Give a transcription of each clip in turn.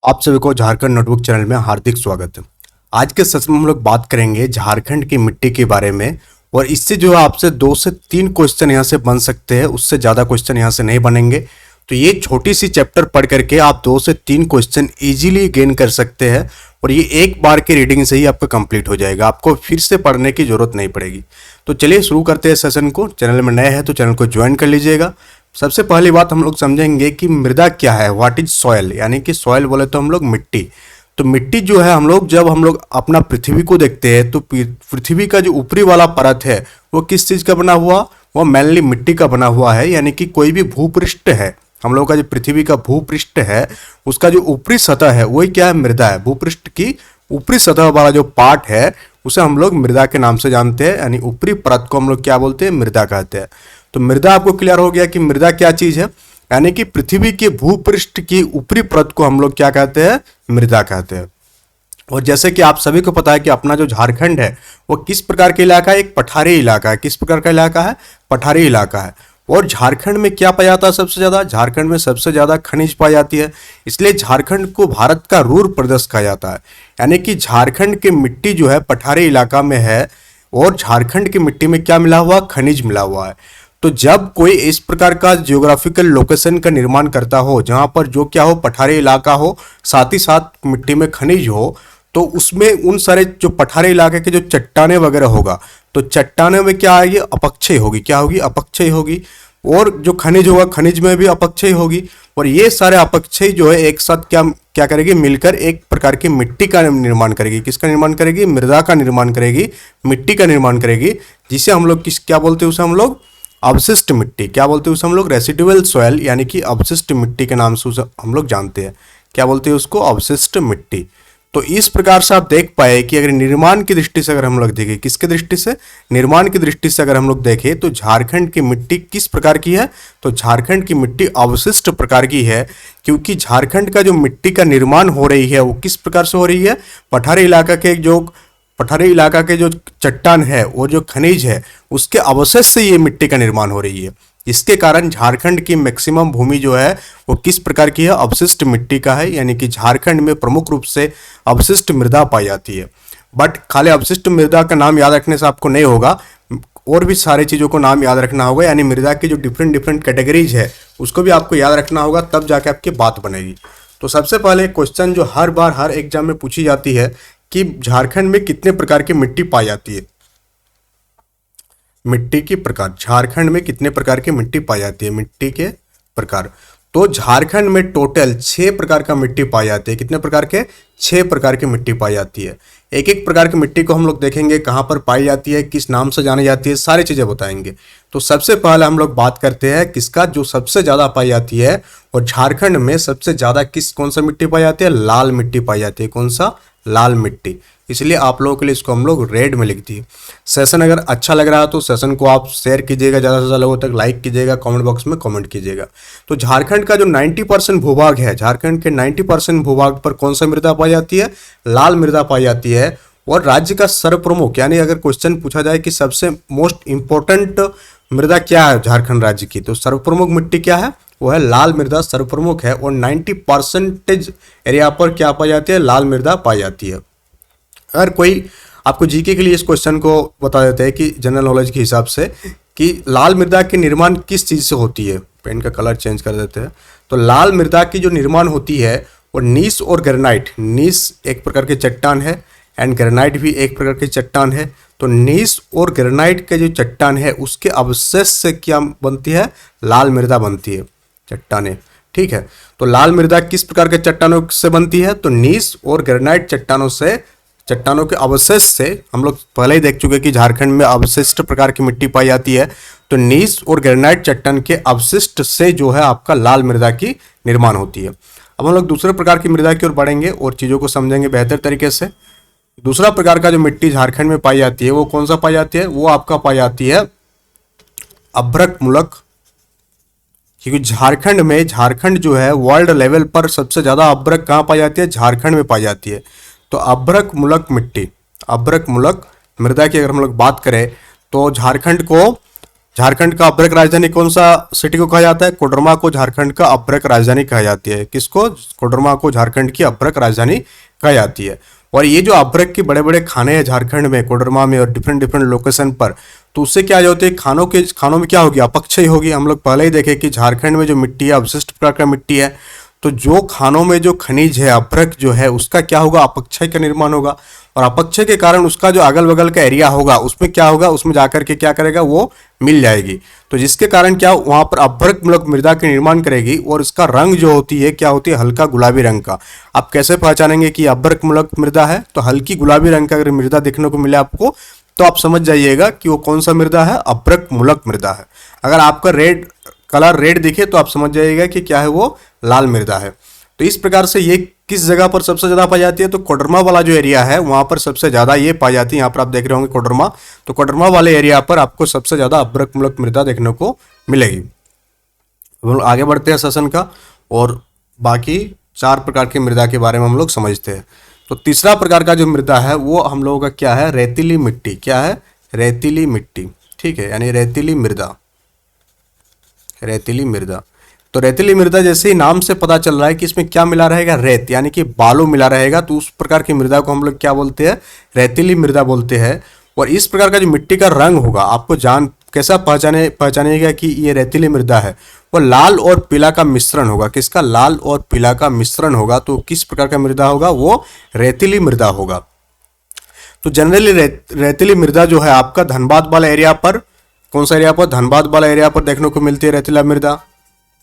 आप सभी को झारखंड नोटबुक चैनल में हार्दिक स्वागत है। आज के सेशन में हम लोग बात करेंगे झारखंड की मिट्टी के बारे में और इससे जो है आपसे 2 से 3 क्वेश्चन यहाँ से बन सकते हैं, उससे ज़्यादा क्वेश्चन यहाँ से नहीं बनेंगे। तो ये छोटी सी चैप्टर पढ़ करके आप 2 से 3 क्वेश्चन इजीली गेन कर सकते हैं और ये एक बार की रीडिंग से ही आपका कंप्लीट हो जाएगा, आपको फिर से पढ़ने की जरूरत नहीं पड़ेगी। तो चलिए शुरू करते हैं सेशन को। चैनल में नए हैं तो चैनल को ज्वाइन कर लीजिएगा। सबसे पहली बात हम लोग समझेंगे कि मृदा क्या है, व्हाट इज सॉयल, यानी कि सॉयल बोले तो हम लोग मिट्टी। तो मिट्टी जो है जब हम लोग अपना पृथ्वी को देखते हैं तो पृथ्वी का जो ऊपरी वाला परत है वो किस चीज का बना हुआ, वो मेनली मिट्टी का बना हुआ है। यानी कि कोई भी भूपृष्ठ है, हम लोग का जो पृथ्वी का भूपृष्ठ है उसका जो ऊपरी सतह है वही क्या है, मृदा है। भूपृष्ठ की ऊपरी सतह वाला जो पार्ट है उसे हम लोग मृदा के नाम से जानते हैं, यानी ऊपरी परत को हम लोग क्या बोलते हैं, मृदा कहते हैं। तो मृदा आपको क्लियर हो गया कि मृदा क्या चीज है, यानी कि पृथ्वी के भूपृष्ठ की ऊपरी परत को हम लोग क्या कहते हैं, मृदा कहते हैं। और जैसे कि आप सभी को पता है कि अपना जो झारखंड है वो किस प्रकार का इलाका है, एक पठारी इलाका है। किस प्रकार का इलाका है, पठारी इलाका है। और झारखंड में क्या पाया जाता है सबसे ज्यादा, झारखंड में सबसे ज्यादा खनिज पाई जाती है, इसलिए झारखंड को भारत का रूर प्रदेश कहा जाता है। यानी कि झारखंड की मिट्टी जो है पठारी इलाका में है और झारखंड की मिट्टी में क्या मिला हुआ, खनिज मिला हुआ है। तो जब कोई इस प्रकार का जियोग्राफिकल लोकेशन का निर्माण करता हो जहां पर जो क्या हो, पठारी इलाका हो, साथ ही साथ मिट्टी में खनिज हो, तो उसमें उन सारे जो पठारी इलाके के जो चट्टाने वगैरह होगा तो चट्टाने में क्या आएगी, अपक्षय होगी। क्या होगी, अपक्षय होगी। और जो खनिज होगा, खनिज में भी अपक्षय होगी। और ये सारे अपक्षय जो है एक साथ क्या क्या करेगी, मिलकर एक प्रकार की मिट्टी का निर्माण करेगी। किसका निर्माण करेगी, मृदा का निर्माण करेगी, मिट्टी का निर्माण करेगी, जिसे हम लोग क्या बोलते हैं, उसे हम लोग अवशिष्ट मिट्टी, क्या बोलते हैं उसे हम लोग, रेसिडुअल सॉइल, यानी कि अवशिष्ट मिट्टी के नाम से उसे हम लोग जानते हैं। क्या बोलते हैं उसको, अवशिष्ट मिट्टी। तो इस प्रकार से आप देख पाए कि अगर निर्माण की दृष्टि से अगर हम लोग देखें, किसके दृष्टि से, निर्माण की दृष्टि से अगर हम लोग देखें तो झारखंड की मिट्टी किस प्रकार की है, तो झारखंड की मिट्टी अवशिष्ट प्रकार की है। क्योंकि झारखंड का जो मिट्टी का निर्माण हो रही है वो किस प्रकार से हो रही है, पठारी इलाका के जो चट्टान है और जो खनिज है उसके अवशेष से ये मिट्टी का निर्माण हो रही है। इसके कारण झारखंड की मैक्सिमम भूमि जो है वो किस प्रकार की है, अवशिष्ट मिट्टी का है। यानी कि झारखंड में प्रमुख रूप से अवशिष्ट मृदा पाई जाती है। बट खाली अवशिष्ट मृदा का नाम याद रखने से आपको नहीं होगा, और भी सारी चीज़ों को नाम याद रखना होगा। यानी मृदा की जो डिफरेंट कैटेगरीज है उसको भी आपको याद रखना होगा, तब जाके आपकी बात बनेगी। तो सबसे पहले क्वेश्चन जो हर बार हर एग्जाम में पूछी जाती है कि झारखंड में कितने प्रकार की मिट्टी पाई जाती है। मिट्टी के प्रकार, झारखंड में कितने प्रकार की मिट्टी पाई जाती है, मिट्टी के प्रकार। तो झारखंड में टोटल 6 प्रकार का मिट्टी पाई जाती है। कितने प्रकार के, 6 प्रकार की मिट्टी पाई जाती है। एक एक प्रकार की मिट्टी को हम लोग देखेंगे, कहाँ पर पाई जाती है, किस नाम से जानी जाती है, सारी चीजें बताएंगे। तो सबसे पहले हम लोग बात करते हैं किसका, जो सबसे ज्यादा पाई जाती है। और झारखंड में सबसे ज्यादा कौन सा मिट्टी पाई जाती है, लाल मिट्टी पाई जाती है। कौन सा, लाल मिट्टी। इसलिए आप लोगों के लिए इसको हम लोग रेड में लिख दिए। सेशन अगर अच्छा लग रहा है तो सेशन को आप शेयर कीजिएगा, ज़्यादा से ज़्यादा लोगों तक लाइक कीजिएगा, कमेंट बॉक्स में कमेंट कीजिएगा। तो झारखंड का जो 90% भूभाग है, झारखंड के 90% भूभाग पर कौन सा मृदा पाई जाती है, लाल मृदा पाई जाती है। और राज्य का सर्वप्रमुख, यानी अगर क्वेश्चन पूछा जाए कि सबसे मोस्ट इंपॉर्टेंट मृदा क्या है झारखंड राज्य की, तो सर्वप्रमुख मिट्टी क्या है, वो है लाल मृदा सर्वप्रमुख है। और 90% एरिया पर क्या पाई जाती है, लाल मृदा पाई जाती है। अगर कोई आपको जीके के लिए इस क्वेश्चन को बता देते हैं कि जनरल नॉलेज के हिसाब से कि लाल मृदा के निर्माण किस चीज़ से होती है, पेन का कलर चेंज कर देते हैं। तो लाल मृदा की जो निर्माण होती है वो नीस और ग्रेनाइट, नीस एक प्रकार के चट्टान है एंड ग्रेनाइट भी एक प्रकार की चट्टान है। तो नीस और ग्रेनाइट के जो चट्टान है उसके अवशेष से क्या बनती है, लाल मृदा बनती है, चट्टाने। ठीक है, तो लाल मृदा किस प्रकार के चट्टानों से बनती है, तो नीस और ग्रेनाइट चट्टानों के अवशेष से। हम लोग पहले ही देख चुके कि झारखंड में अवशिष्ट प्रकार की मिट्टी पाई जाती है। तो नीस और ग्रेनाइट चट्टान के अवशिष्ट से जो है आपका लाल मृदा की निर्माण होती है। अब हम लोग दूसरे प्रकार की मृदा की ओर बढ़ेंगे और चीज़ों को समझेंगे बेहतर तरीके से। दूसरा प्रकार का जो मिट्टी झारखंड में पाई जाती है वो कौन सा पाई जाती है, वो आपका पाई जाती है अभ्रक मूलक। क्योंकि झारखंड जो है वर्ल्ड लेवल पर सबसे ज्यादा अभ्रक कहाँ पाई जाती है, झारखंड में पाई जाती है। तो अभ्रक मूलक मिट्टी, अभ्रक मूलक मृदा की अगर हम लोग बात करें तो झारखंड को झारखंड का अभ्रक राजधानी कौन सा सिटी को कहा जाता है? कोडरमा को झारखंड का अभ्रक राजधानी कहा जाती है। किसको? कोडरमा को झारखंड की अभ्रक राजधानी कहा जाती है। और ये जो अभ्रक के बड़े बड़े खाने हैं झारखंड में, कोडरमा में और डिफरेंट डिफरेंट लोकेशन पर, तो उससे क्या होती है, खानों में क्या होगी? अपक्षय होगी। हम लोग पहले ही देखे कि झारखंड में जो मिट्टी है अवशिष्ट प्रकार का मिट्टी है, तो जो खानों में जो खनिज है अभ्रक जो है उसका क्या होगा? अपक्षय का निर्माण होगा। और अपक्षय के कारण उसका जो अगल बगल का एरिया होगा उसमें क्या होगा? उसमें जाकर के क्या करेगा? वो मिल जाएगी। तो जिसके कारण क्या वहां पर अभ्रक मूलक मृदा के निर्माण करेगी और इसका रंग जो होती है क्या होती है? हल्का गुलाबी रंग का। आप कैसे पहचानेंगे कि अभ्रक मूलक मृदा है? तो हल्की गुलाबी रंग का अगर मृदा देखने को मिले आपको तो आप समझ जाइएगा कि वो कौन सा मृदा है? अभ्रक मूलक मृदा है। अगर आपका कलर रेड दिखे तो आप समझ जाइएगा कि क्या है? वो लाल मृदा है। तो इस प्रकार से ये किस जगह पर सबसे ज्यादा पाई जाती है? तो कोडरमा वाला जो एरिया है वहां पर सबसे ज्यादा ये पाई जाती है। यहाँ पर आप देख रहे होंगे कोडरमा, तो कोडरमा वाले एरिया पर आपको सबसे ज्यादा अभ्रक मूलक मृदा देखने को मिलेगी। हम लोग आगे बढ़ते हैं सेशन का और बाकी 4 प्रकार की मृदा के बारे में हम लोग समझते हैं। तो तीसरा प्रकार का जो मृदा है वो हम लोगों का क्या है? रेतीली मिट्टी। क्या है? रेतीली मिट्टी। ठीक है, यानी रेतीली मृदा। रेतीली मृदा, तो रेतीली मृदा जैसे ही नाम से पता चल रहा है कि इसमें क्या मिला रहेगा? रेत, यानी कि बालू मिला रहेगा, तो उस प्रकार की मृदा को हम लोग क्या बोलते हैं? रेतीली मृदा बोलते हैं। और इस प्रकार का जो मिट्टी का रंग होगा आपको कैसा पहचानेगा कि ये रेतीली मृदा है? वो लाल और पीला का मिश्रण होगा। किसका? लाल और पीला का मिश्रण होगा। तो किस प्रकार का मृदा होगा? वो रेतीली मृदा होगा। तो जनरली रेतीली मृदा जो है आपका धनबाद वाला एरिया पर, कौन सा एरिया पर? धनबाद वाला एरिया पर देखने को मिलती है रेतीला मृदा।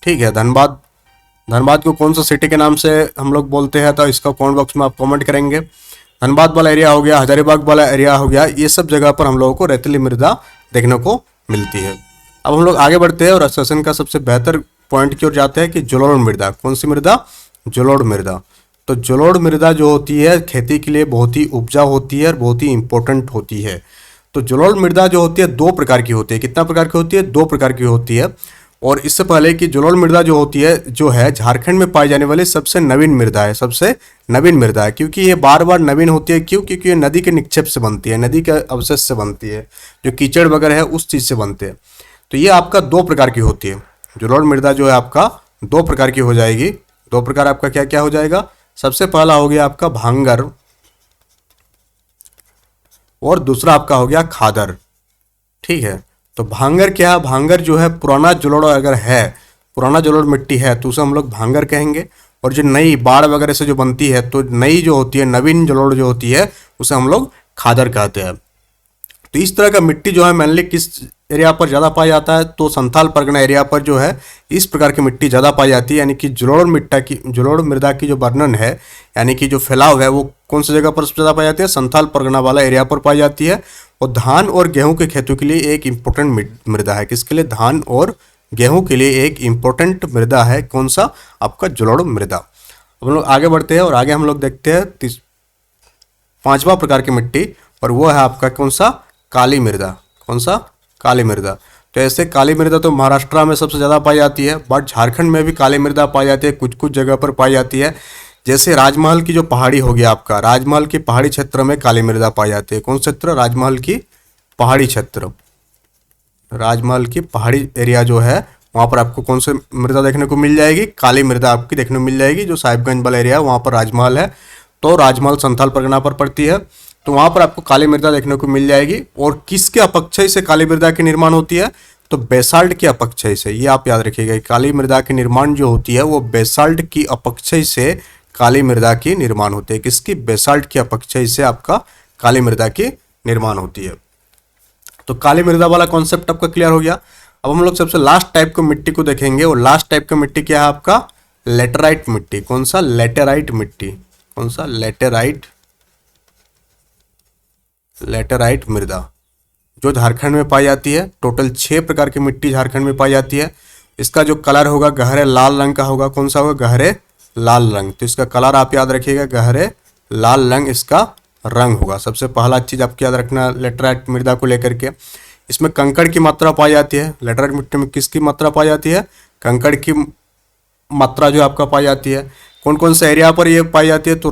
ठीक है, धनबाद को कौन सा सिटी के नाम से हम लोग बोलते हैं? तो इसका कमेंट बॉक्स में आप कमेंट करेंगे। धनबाद वाला एरिया हो गया, हजारीबाग वाला एरिया हो गया, ये सब जगह पर हम लोगों को रेतीली मृदा देखने को मिलती है। अब हम लोग आगे बढ़ते हैं और सेशन का सबसे बेहतर पॉइंट की ओर जाते हैं कि जलोढ़ मृदा। कौन सी मृदा? जलोढ़ मृदा। तो जलोढ़ मृदा जो होती है खेती के लिए बहुत ही उपजाऊ होती है और बहुत ही इंपॉर्टेंट होती है। तो जलोढ़ मृदा जो होती है 2 प्रकार की होती है। कितना प्रकार की होती है? 2 प्रकार की होती है। और इससे पहले कि जलोढ़ मृदा जो होती है जो है झारखंड में पाई जाने वाली सबसे नवीन मृदा है। सबसे नवीन मृदा है क्योंकि ये बार बार नवीन होती है। क्यों? क्योंकि ये नदी के निक्षेप से बनती है, नदी के अवशेष से बनती है, जो कीचड़ वगैरह है उस चीज़ से बनते हैं। तो ये आपका 2 प्रकार की होती है। जलोढ़ मृदा जो है आपका 2 प्रकार की हो जाएगी। 2 प्रकार आपका क्या क्या हो जाएगा? सबसे पहला हो गया आपका भांगर और दूसरा आपका हो गया खादर। ठीक है, तो भांगर क्या है? भांगर जो है पुराना जलोढ़ अगर है, पुराना जलोढ़ मिट्टी है तो उसे हम लोग भांगर कहेंगे। और जो नई बाढ़ वगैरह से जो बनती है तो नई जो होती है, नवीन जलोढ़ जो होती है उसे हम लोग खादर कहते हैं। तो इस तरह का मिट्टी जो है मेनली किस एरिया पर ज़्यादा पाया जाता है? तो संथाल परगना एरिया पर जो है इस प्रकार की मिट्टी ज़्यादा पाई जाती है। यानी कि जलोढ़ मृदा की जो वर्णन है, यानी कि जो फैलाव है वो कौन सी जगह पर सबसे ज़्यादा पाई जाती है? संथाल परगना वाला एरिया पर पाई जाती है। और धान और गेहूं के खेतों के लिए एक इम्पोर्टेंट मृदा है। किसके लिए? धान और गेहूं के लिए एक इम्पोर्टेंट मृदा है। कौन सा? आपका जलोढ़ मृदा। अब हम लोग आगे बढ़ते हैं और आगे हम लोग देखते हैं 5वां प्रकार की मिट्टी, और वो है आपका कौन सा? काली मृदा। कौन सा? काली मृदा। तो ऐसे काली मृदा तो महाराष्ट्र में सबसे ज़्यादा पाई जाती है, बट झारखंड में भी काली मृदा पाई जाती है, कुछ कुछ जगह पर पाई जाती है। जैसे राजमहल की जो पहाड़ी हो गया आपका, राजमहल की पहाड़ी क्षेत्र में काली मृदा पाई जाती है। कौन क्षेत्र? राजमहल की पहाड़ी क्षेत्र। राजमहल की पहाड़ी एरिया जो है वहाँ पर आपको कौन सी मृदा देखने को मिल जाएगी? काली मृदा आपकी देखने को मिल जाएगी। जो साहिबगंज वाला एरिया है वहाँ पर राजमहल है, तो राजमहल संथाल परगना पर पड़ती है, तो वहाँ पर आपको काली मृदा देखने को मिल जाएगी। और किसके अपक्षय से काली मृदा की निर्माण होती है? तो बेसाल्ट के अपक्षय से। ये आप याद रखिएगा, काली मृदा की निर्माण जो होती है वो बेसाल्ट की अपक्षय से काली मृदा की निर्माण होती है। किसकी? बेसाल्ट की अपक्षय से आपका काली मृदा की निर्माण होती है। तो काली मृदा वाला कॉन्सेप्ट आपका क्लियर हो गया। अब हम लोग सबसे लास्ट टाइप को मिट्टी को देखेंगे, और लास्ट टाइप का मिट्टी क्या है आपका? लेटेराइट मिट्टी। कौन सा? लेटेराइट मिट्टी। कौन सा? लेटेराइट मृदा, जो झारखंड में पाई जाती है। टोटल 6 प्रकार की मिट्टी झारखंड में पाई जाती है। इसका जो कलर होगा गहरे लाल रंग का होगा। कौन सा होगा? गहरे लाल रंग। तो इसका कलर आप याद रखिएगा, गहरे लाल रंग इसका रंग होगा। सबसे पहला चीज आपको याद रखना लेटेराइट मृदा को लेकर के, इसमें कंकड़ की मात्रा पाई जाती है। लेटेराइट मिट्टी में किसकी मात्रा पाई जाती है? कंकड़ की मात्रा जो आपका पाई जाती है। कौन कौन से एरिया पर ये पाई जाती है? तो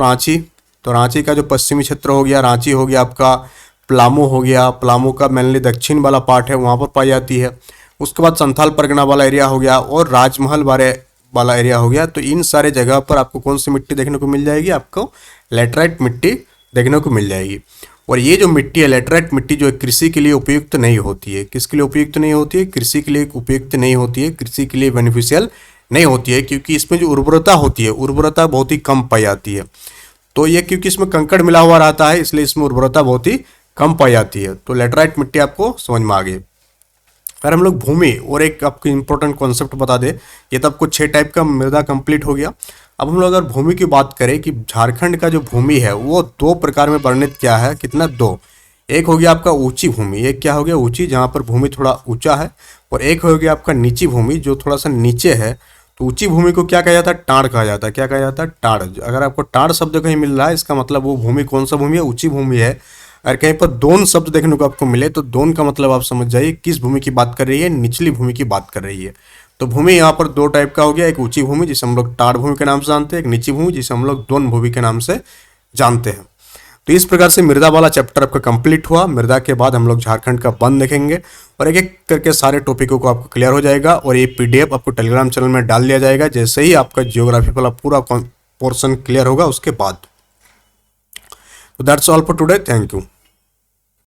रांची का जो पश्चिमी क्षेत्र हो गया, रांची हो गया आपका, पलामू हो गया, पलामू का मेनली दक्षिण वाला पार्ट है वहाँ पर पाई जाती है। उसके बाद संथाल परगना वाला एरिया हो गया और राजमहल वाला एरिया हो गया। तो इन सारे जगह पर आपको कौन सी मिट्टी देखने को मिल जाएगी, आपको लैटराइट मिट्टी देखने को मिल जाएगी। और ये जो मिट्टी है लैटराइट मिट्टी जो है कृषि के लिए उपयुक्त नहीं होती है। किसके लिए उपयुक्त नहीं होती है? कृषि के लिए उपयुक्त नहीं होती है, कृषि के लिए बेनिफिशियल नहीं होती है, क्योंकि इसमें जो उर्वरता होती है उर्वरता बहुत ही कम पाई जाती है। तो ये क्योंकि इसमें कंकड़ मिला हुआ रहता है इसलिए इसमें उर्वरता बहुत ही कम पाई जाती है। तो लैटराइट मिट्टी आपको समझ में आ गई। अगर हम लोग भूमि और एक आपको इंपॉर्टेंट कॉन्सेप्ट बता दें, ये तो आपको 6 टाइप का मृदा कंप्लीट हो गया। अब हम लोग अगर भूमि की बात करें कि झारखंड का जो भूमि है वो 2 प्रकार में वर्णित क्या है, कितना 2। एक हो गया आपका ऊंची भूमि, एक क्या हो गया ऊंची, जहाँ पर भूमि थोड़ा ऊंचा है, और एक हो गया आपका नीची भूमि जो थोड़ा सा नीचे है। तो ऊंची भूमि को क्या कहा जाता है? टाड़ कहा जाता है। क्या कहा जाता है? टाड़। अगर आपको टाड़ शब्द कहीं मिल रहा है इसका मतलब वो भूमि कौन सा भूमि है? ऊंची भूमि है। अगर कहीं पर दोन शब्द देखने को आपको मिले तो दोन का मतलब आप समझ जाइए किस भूमि की बात कर रही है, निचली भूमि की बात कर रही है। तो भूमि यहाँ पर 2 टाइप का हो गया, एक ऊंची भूमि जिसे हम लोग टाड़ भूमि के नाम से जानते हैं, एक नीची भूमि जिसे हम लोग दोन भूमि के नाम से जानते हैं। तो इस प्रकार से मृदा वाला चैप्टर आपका कंप्लीट हुआ। मृदा के बाद हम लोग झारखंड का वन देखेंगे और एक एक करके सारे टॉपिकों को आपको क्लियर हो जाएगा और ये पीडीएफ आपको टेलीग्राम चैनल में डाल दिया जाएगा जैसे ही आपका जियोग्राफी वाला पूरा पोर्शन क्लियर होगा उसके बाद। तो that's all for today, thank you.